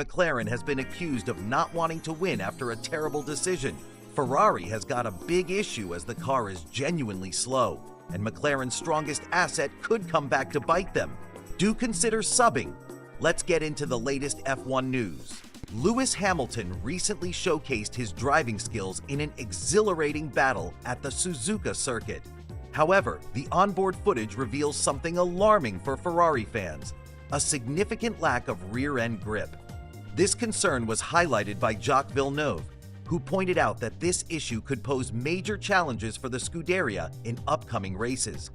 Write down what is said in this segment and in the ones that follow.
McLaren has been accused of not wanting to win after a terrible decision, Ferrari has got a big issue as the car is genuinely slow, and McLaren's strongest asset could come back to bite them. Do consider subbing. Let's get into the latest F1 news. Lewis Hamilton recently showcased his driving skills in an exhilarating battle at the Suzuka circuit. However, the onboard footage reveals something alarming for Ferrari fans: a significant lack of rear-end grip. This concern was highlighted by Jacques Villeneuve, who pointed out that this issue could pose major challenges for the Scuderia in upcoming races.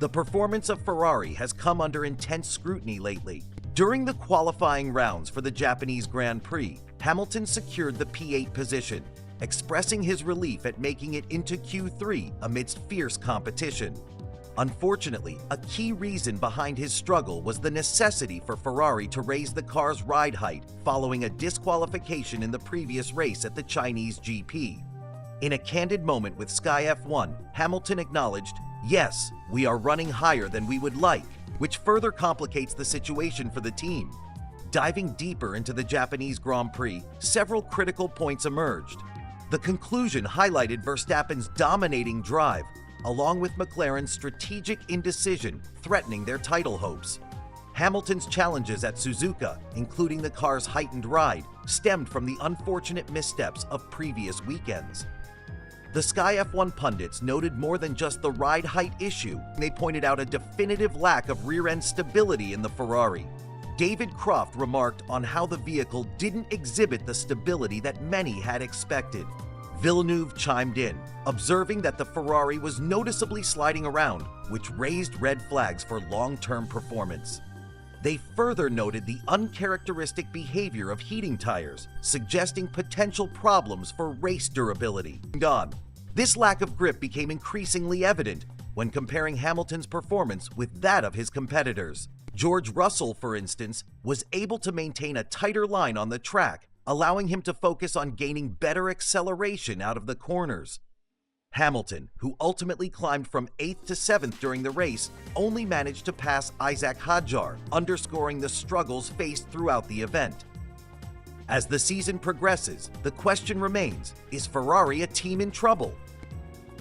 The performance of Ferrari has come under intense scrutiny lately. During the qualifying rounds for the Japanese Grand Prix, Hamilton secured the P8 position, expressing his relief at making it into Q3 amidst fierce competition. Unfortunately, a key reason behind his struggle was the necessity for Ferrari to raise the car's ride height following a disqualification in the previous race at the Chinese GP. In a candid moment with Sky F1, Hamilton acknowledged, "Yes, we are running higher than we would like," which further complicates the situation for the team. Diving deeper into the Japanese Grand Prix, several critical points emerged. The conclusion highlighted Verstappen's dominating drive, along with McLaren's strategic indecision threatening their title hopes. Hamilton's challenges at Suzuka, including the car's heightened ride, stemmed from the unfortunate missteps of previous weekends. The Sky F1 pundits noted more than just the ride height issue. They pointed out a definitive lack of rear-end stability in the Ferrari. David Croft remarked on how the vehicle didn't exhibit the stability that many had expected. Villeneuve chimed in, observing that the Ferrari was noticeably sliding around, which raised red flags for long-term performance. They further noted the uncharacteristic behavior of heating tires, suggesting potential problems for race durability. This lack of grip became increasingly evident when comparing Hamilton's performance with that of his competitors. George Russell, for instance, was able to maintain a tighter line on the track, allowing him to focus on gaining better acceleration out of the corners. Hamilton, who ultimately climbed from 8th to 7th during the race, only managed to pass Isaac Hadjar, underscoring the struggles faced throughout the event. As the season progresses, the question remains, is Ferrari a team in trouble?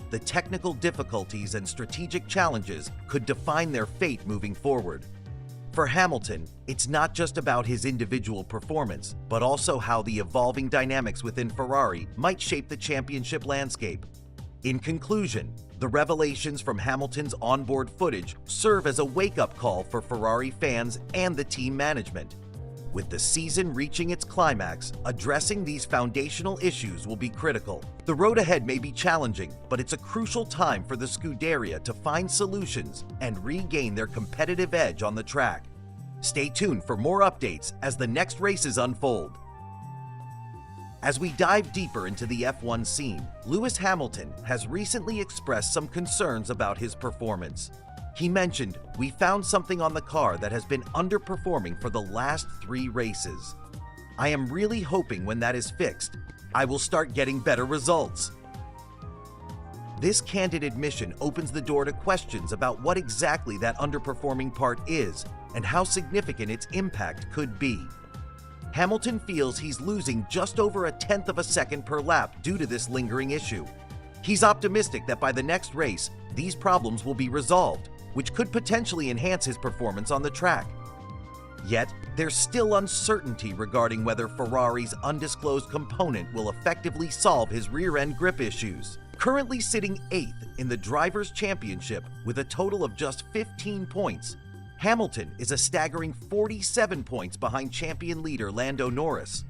The technical difficulties and strategic challenges could define their fate moving forward. For Hamilton, it's not just about his individual performance, but also how the evolving dynamics within Ferrari might shape the championship landscape. In conclusion, the revelations from Hamilton's onboard footage serve as a wake-up call for Ferrari fans and the team management. With the season reaching its climax, addressing these foundational issues will be critical. The road ahead may be challenging, but it's a crucial time for the Scuderia to find solutions and regain their competitive edge on the track. Stay tuned for more updates as the next races unfold. As we dive deeper into the F1 scene, Lewis Hamilton has recently expressed some concerns about his performance. He mentioned, "We found something on the car that has been underperforming for the last 3 races. I am really hoping when that is fixed, I will start getting better results." This candid admission opens the door to questions about what exactly that underperforming part is and how significant its impact could be. Hamilton feels he's losing just over 1/10 of a second per lap due to this lingering issue. He's optimistic that by the next race, these problems will be resolved, which could potentially enhance his performance on the track. Yet, there's still uncertainty regarding whether Ferrari's undisclosed component will effectively solve his rear-end grip issues. Currently sitting 8th in the Drivers' Championship with a total of just 15 points, Hamilton is a staggering 47 points behind champion leader Lando Norris.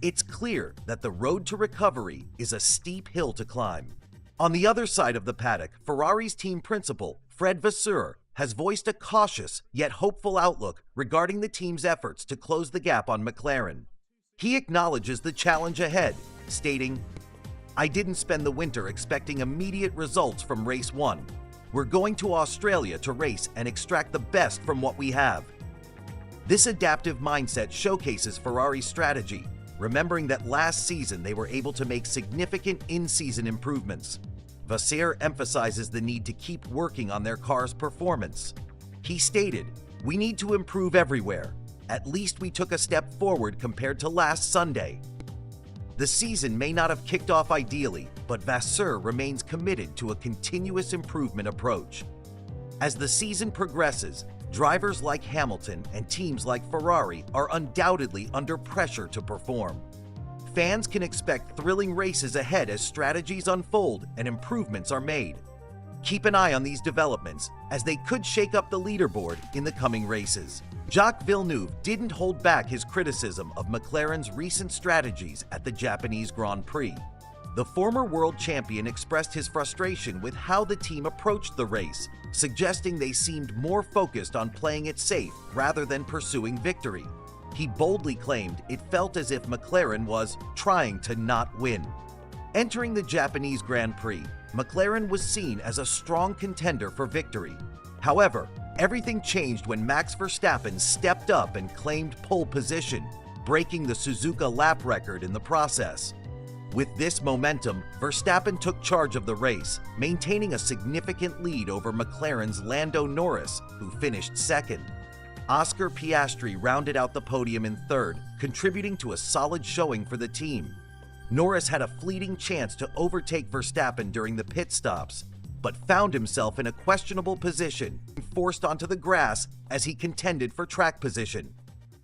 It's clear that the road to recovery is a steep hill to climb. On the other side of the paddock, Ferrari's team principal, Fred Vasseur, has voiced a cautious yet hopeful outlook regarding the team's efforts to close the gap on McLaren. He acknowledges the challenge ahead, stating, "I didn't spend the winter expecting immediate results from race 1. We're going to Australia to race and extract the best from what we have." This adaptive mindset showcases Ferrari's strategy, remembering that last season they were able to make significant in-season improvements. Vasseur emphasizes the need to keep working on their car's performance. He stated, "We need to improve everywhere. At least we took a step forward compared to last Sunday. The season may not have kicked off ideally, but Vasseur remains committed to a continuous improvement approach. As the season progresses, drivers like Hamilton and teams like Ferrari are undoubtedly under pressure to perform. Fans can expect thrilling races ahead as strategies unfold and improvements are made. Keep an eye on these developments, as they could shake up the leaderboard in the coming races. Jacques Villeneuve didn't hold back his criticism of McLaren's recent strategies at the Japanese Grand Prix. The former world champion expressed his frustration with how the team approached the race, suggesting they seemed more focused on playing it safe rather than pursuing victory. He boldly claimed it felt as if McLaren was trying to not win. Entering the Japanese Grand Prix, McLaren was seen as a strong contender for victory. However, everything changed when Max Verstappen stepped up and claimed pole position, breaking the Suzuka lap record in the process. With this momentum, Verstappen took charge of the race, maintaining a significant lead over McLaren's Lando Norris, who finished second. Oscar Piastri rounded out the podium in third, contributing to a solid showing for the team. Norris had a fleeting chance to overtake Verstappen during the pit stops, but found himself in a questionable position and forced onto the grass as he contended for track position.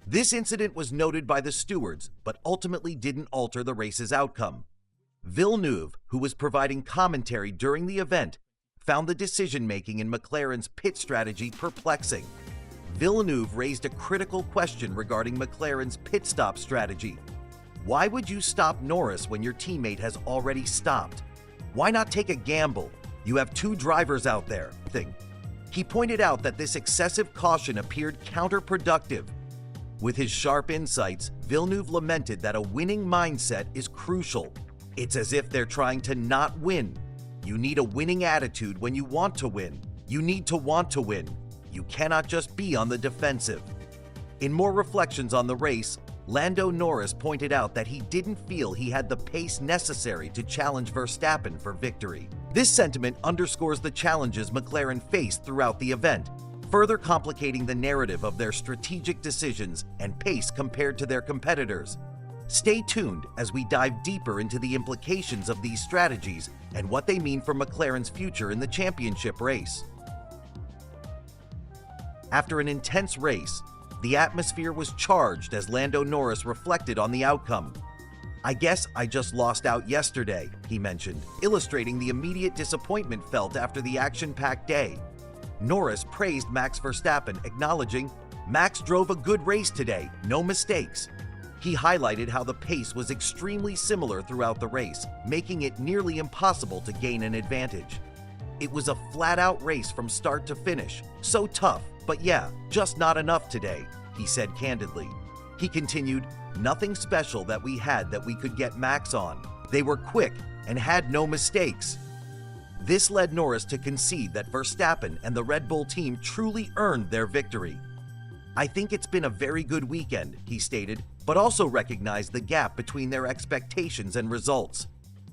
This incident was noted by the stewards, but ultimately didn't alter the race's outcome. Villeneuve, who was providing commentary during the event, found the decision-making in McLaren's pit strategy perplexing. Villeneuve raised a critical question regarding McLaren's pit stop strategy. Why would you stop Norris when your teammate has already stopped? Why not take a gamble? You have two drivers out there. He pointed out that this excessive caution appeared counterproductive. With his sharp insights, Villeneuve lamented that a winning mindset is crucial. It's as if they're trying to not win. You need a winning attitude when you want to win. You need to want to win. You cannot just be on the defensive. In more reflections on the race, Lando Norris pointed out that he didn't feel he had the pace necessary to challenge Verstappen for victory. This sentiment underscores the challenges McLaren faced throughout the event, further complicating the narrative of their strategic decisions and pace compared to their competitors. Stay tuned as we dive deeper into the implications of these strategies and what they mean for McLaren's future in the championship race. After an intense race, the atmosphere was charged as Lando Norris reflected on the outcome. "I guess I just lost out yesterday," he mentioned, illustrating the immediate disappointment felt after the action-packed day. Norris praised Max Verstappen, acknowledging, "Max drove a good race today, no mistakes." He highlighted how the pace was extremely similar throughout the race, making it nearly impossible to gain an advantage. "It was a flat-out race from start to finish, so tough, but yeah, just not enough today," he said candidly. He continued, "Nothing special that we had that we could get Max on. They were quick and had no mistakes." This led Norris to concede that Verstappen and the Red Bull team truly earned their victory. "I think it's been a very good weekend," he stated, but also recognized the gap between their expectations and results.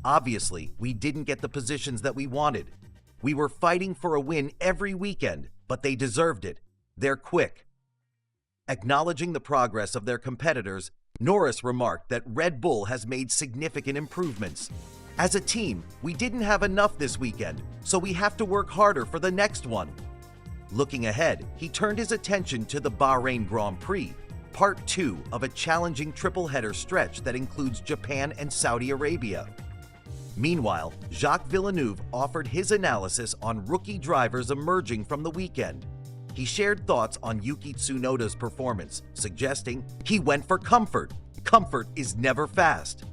"Obviously, we didn't get the positions that we wanted. We were fighting for a win every weekend, but they deserved it. They're quick." Acknowledging the progress of their competitors, Norris remarked that Red Bull has made significant improvements. "As a team, we didn't have enough this weekend, so we have to work harder for the next one." Looking ahead, he turned his attention to the Bahrain Grand Prix, part 2 of a challenging triple-header stretch that includes Japan and Saudi Arabia. Meanwhile, Jacques Villeneuve offered his analysis on rookie drivers emerging from the weekend. He shared thoughts on Yuki Tsunoda's performance, suggesting, "He went for comfort. Comfort is never fast."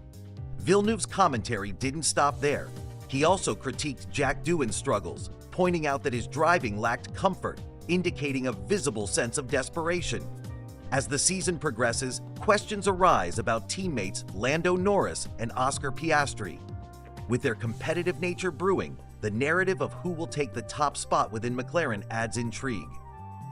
Villeneuve's commentary didn't stop there. He also critiqued Jack Doohan's struggles, pointing out that his driving lacked comfort, indicating a visible sense of desperation. As the season progresses, questions arise about teammates Lando Norris and Oscar Piastri. With their competitive nature brewing, the narrative of who will take the top spot within McLaren adds intrigue.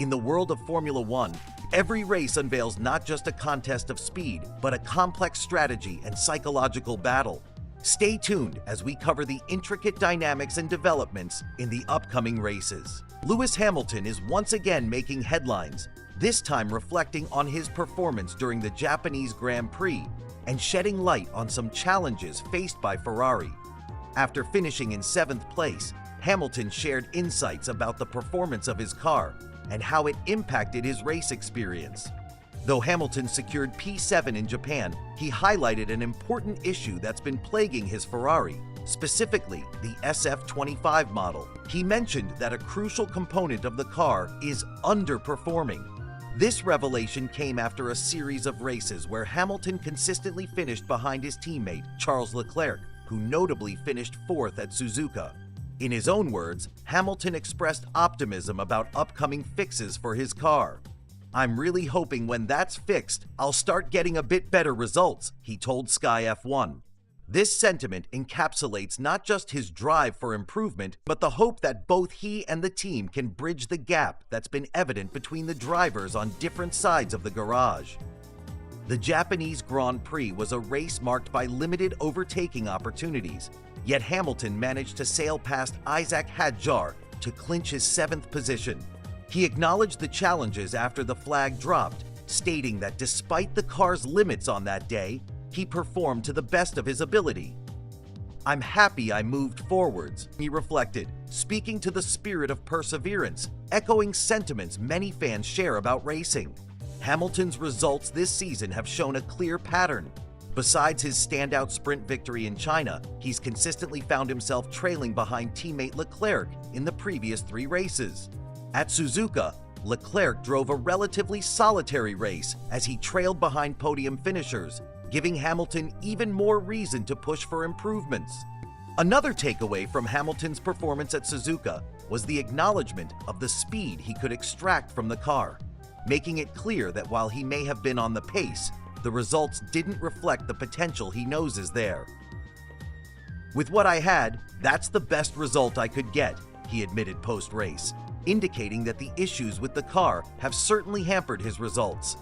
In the world of Formula One, every race unveils not just a contest of speed, but a complex strategy and psychological battle. Stay tuned as we cover the intricate dynamics and developments in the upcoming races. Lewis Hamilton is once again making headlines. this time reflecting on his performance during the Japanese Grand Prix and shedding light on some challenges faced by Ferrari. After finishing in 7th place, Hamilton shared insights about the performance of his car and how it impacted his race experience. Though Hamilton secured P7 in Japan, he highlighted an important issue that's been plaguing his Ferrari, specifically the SF25 model. He mentioned that a crucial component of the car is underperforming. This revelation came after a series of races where Hamilton consistently finished behind his teammate, Charles Leclerc, who notably finished 4th at Suzuka. In his own words, Hamilton expressed optimism about upcoming fixes for his car. "I'm really hoping when that's fixed, I'll start getting a bit better results," he told Sky F1. This sentiment encapsulates not just his drive for improvement, but the hope that both he and the team can bridge the gap that's been evident between the drivers on different sides of the garage. The Japanese Grand Prix was a race marked by limited overtaking opportunities, yet Hamilton managed to sail past Isaac Hadjar to clinch his 7th position. He acknowledged the challenges after the flag dropped, stating that despite the car's limits on that day, he performed to the best of his ability. "I'm happy I moved forwards," he reflected, speaking to the spirit of perseverance, echoing sentiments many fans share about racing. Hamilton's results this season have shown a clear pattern. Besides his standout sprint victory in China, he's consistently found himself trailing behind teammate Leclerc in the previous 3 races. At Suzuka, Leclerc drove a relatively solitary race as he trailed behind podium finishers, giving Hamilton even more reason to push for improvements. Another takeaway from Hamilton's performance at Suzuka was the acknowledgement of the speed he could extract from the car, making it clear that while he may have been on the pace, the results didn't reflect the potential he knows is there. "With what I had, that's the best result I could get," he admitted post-race, indicating that the issues with the car have certainly hampered his results.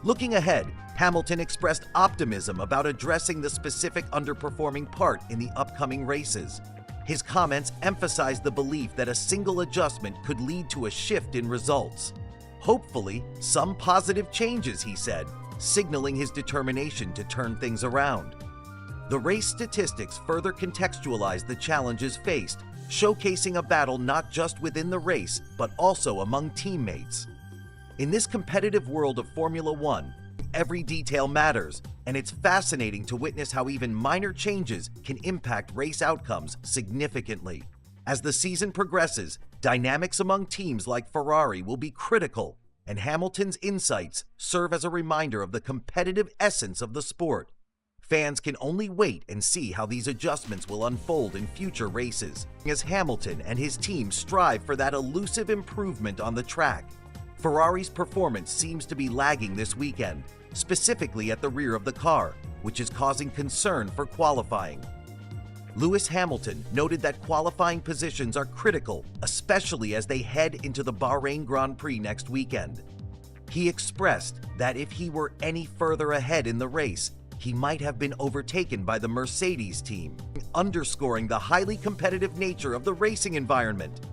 Looking ahead, Hamilton expressed optimism about addressing the specific underperforming part in the upcoming races. His comments emphasized the belief that a single adjustment could lead to a shift in results. "Hopefully, some positive changes," he said, signaling his determination to turn things around. The race statistics further contextualized the challenges faced, showcasing a battle not just within the race, but also among teammates. In this competitive world of Formula One, every detail matters, and it's fascinating to witness how even minor changes can impact race outcomes significantly. As the season progresses, dynamics among teams like Ferrari will be critical, and Hamilton's insights serve as a reminder of the competitive essence of the sport. Fans can only wait and see how these adjustments will unfold in future races, as Hamilton and his team strive for that elusive improvement on the track. Ferrari's performance seems to be lagging this weekend, specifically at the rear of the car, which is causing concern for qualifying. Lewis Hamilton noted that qualifying positions are critical, especially as they head into the Bahrain Grand Prix next weekend. He expressed that if he were any further ahead in the race, he might have been overtaken by the Mercedes team, underscoring the highly competitive nature of the racing environment.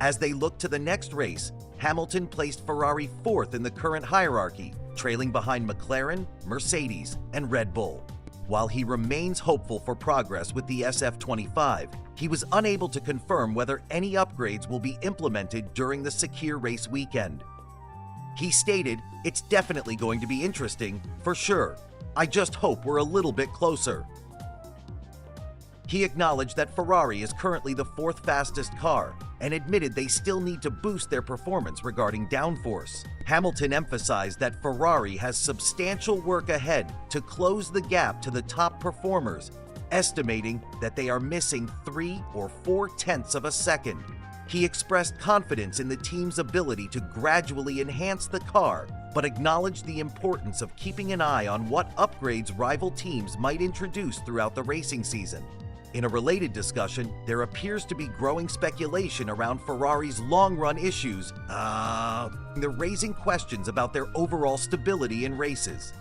As they look to the next race, Hamilton placed Ferrari 4th in the current hierarchy, trailing behind McLaren, Mercedes, and Red Bull. While he remains hopeful for progress with the SF25, he was unable to confirm whether any upgrades will be implemented during the Sakir race weekend. He stated, "It's definitely going to be interesting, for sure. I just hope we're a little bit closer." He acknowledged that Ferrari is currently the 4th fastest car and admitted they still need to boost their performance regarding downforce. Hamilton emphasized that Ferrari has substantial work ahead to close the gap to the top performers, estimating that they are missing 3 or 4 tenths of a second. He expressed confidence in the team's ability to gradually enhance the car, but acknowledged the importance of keeping an eye on what upgrades rival teams might introduce throughout the racing season. In a related discussion, there appears to be growing speculation around Ferrari's long-run issues. They're raising questions about their overall stability in races.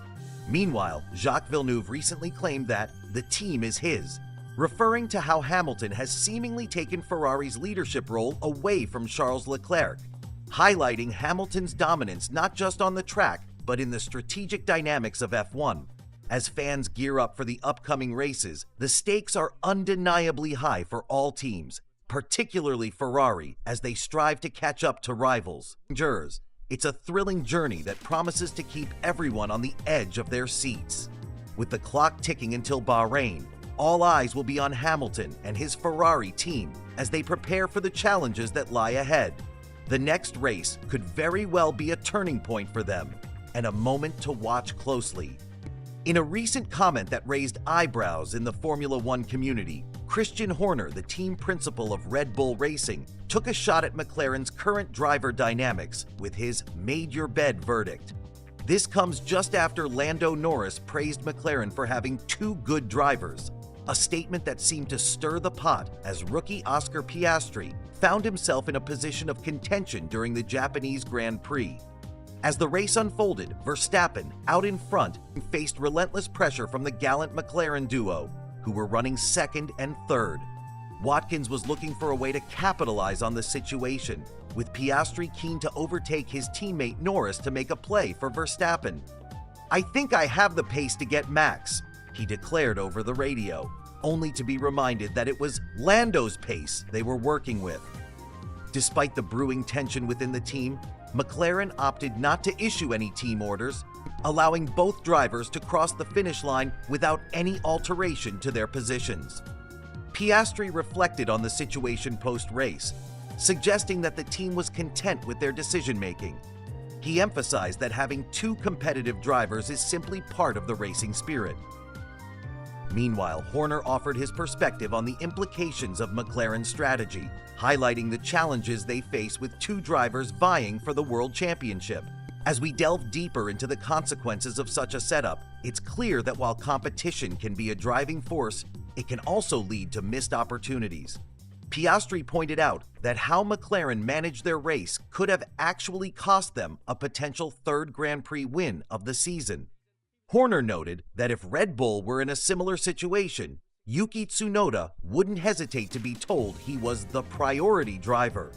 Meanwhile, Jacques Villeneuve recently claimed that the team is his, referring to how Hamilton has seemingly taken Ferrari's leadership role away from Charles Leclerc. highlighting Hamilton's dominance not just on the track, but in the strategic dynamics of F1. As fans gear up for the upcoming races, the stakes are undeniably high for all teams, particularly Ferrari, as they strive to catch up to rivals. It's a thrilling journey that promises to keep everyone on the edge of their seats. With the clock ticking until Bahrain, all eyes will be on Hamilton and his Ferrari team as they prepare for the challenges that lie ahead. The next race could very well be a turning point for them, and a moment to watch closely. In a recent comment that raised eyebrows in the Formula One community, Christian Horner, the team principal of Red Bull Racing, took a shot at McLaren's current driver dynamics with his made-your-bed verdict. This comes just after Lando Norris praised McLaren for having two good drivers, a statement that seemed to stir the pot as rookie Oscar Piastri found himself in a position of contention during the Japanese Grand Prix. As the race unfolded, Verstappen, out in front, faced relentless pressure from the gallant McLaren duo, who were running second and third. Watkins was looking for a way to capitalize on the situation, with Piastri keen to overtake his teammate Norris to make a play for Verstappen. "I think I have the pace to get Max," he declared over the radio, only to be reminded that it was Lando's pace they were working with. Despite the brewing tension within the team, McLaren opted not to issue any team orders, allowing both drivers to cross the finish line without any alteration to their positions. Piastri reflected on the situation post-race, suggesting that the team was content with their decision-making. He emphasized that having two competitive drivers is simply part of the racing spirit. Meanwhile, Horner offered his perspective on the implications of McLaren's strategy, highlighting the challenges they face with two drivers vying for the World Championship. As we delve deeper into the consequences of such a setup, it's clear that while competition can be a driving force, it can also lead to missed opportunities. Piastri pointed out that how McLaren managed their race could have actually cost them a potential third Grand Prix win of the season. Horner noted that if Red Bull were in a similar situation, Yuki Tsunoda wouldn't hesitate to be told he was the priority driver.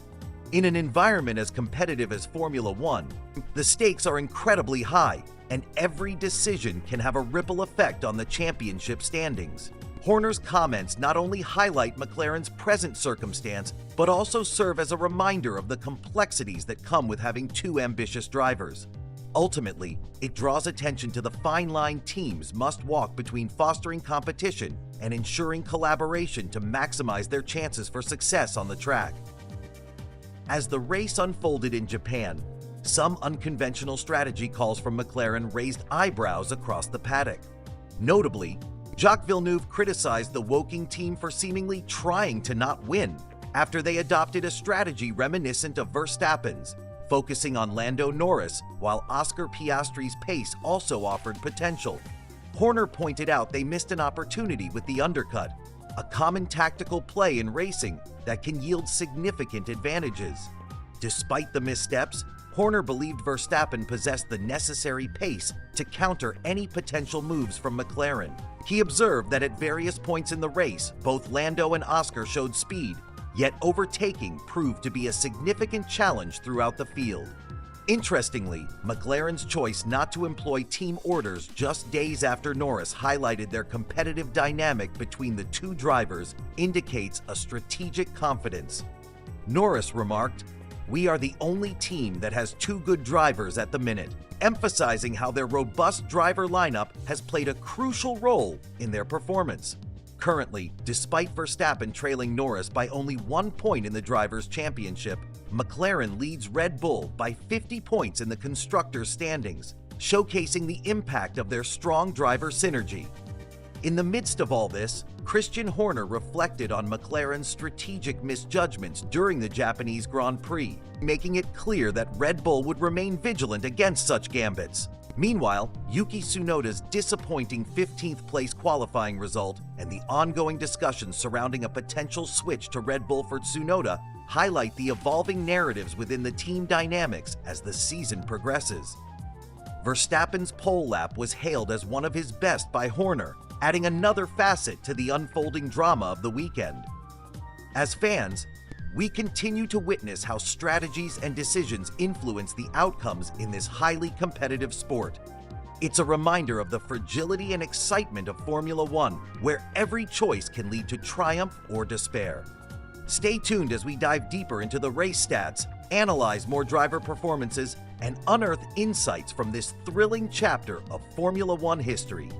In an environment as competitive as Formula One, the stakes are incredibly high, and every decision can have a ripple effect on the championship standings. Horner's comments not only highlight McLaren's present circumstance, but also serve as a reminder of the complexities that come with having two ambitious drivers. Ultimately, it draws attention to the fine line teams must walk between fostering competition and ensuring collaboration to maximize their chances for success on the track. As the race unfolded in Japan, some unconventional strategy calls from McLaren raised eyebrows across the paddock. Notably, Jacques Villeneuve criticized the Woking team for seemingly trying to not win after they adopted a strategy reminiscent of Verstappen's, focusing on Lando Norris, while Oscar Piastri's pace also offered potential. Horner pointed out they missed an opportunity with the undercut, a common tactical play in racing that can yield significant advantages. Despite the missteps, Horner believed Verstappen possessed the necessary pace to counter any potential moves from McLaren. He observed that at various points in the race, both Lando and Oscar showed speed, yet overtaking proved to be a significant challenge throughout the field. Interestingly, McLaren's choice not to employ team orders just days after Norris highlighted their competitive dynamic between the two drivers indicates a strategic confidence. Norris remarked, "We are the only team that has two good drivers at the minute," emphasizing how their robust driver lineup has played a crucial role in their performance. Currently, despite Verstappen trailing Norris by only 1 point in the Drivers' Championship, McLaren leads Red Bull by 50 points in the Constructors' standings, showcasing the impact of their strong driver synergy. In the midst of all this, Christian Horner reflected on McLaren's strategic misjudgments during the Japanese Grand Prix, making it clear that Red Bull would remain vigilant against such gambits. Meanwhile, Yuki Tsunoda's disappointing 15th place qualifying result and the ongoing discussions surrounding a potential switch to Red Bull for Tsunoda highlight the evolving narratives within the team dynamics as the season progresses. Verstappen's pole lap was hailed as one of his best by Horner, adding another facet to the unfolding drama of the weekend. As fans, we continue to witness how strategies and decisions influence the outcomes in this highly competitive sport. It's a reminder of the fragility and excitement of Formula One, where every choice can lead to triumph or despair. Stay tuned as we dive deeper into the race stats, analyze more driver performances, and unearth insights from this thrilling chapter of Formula One history.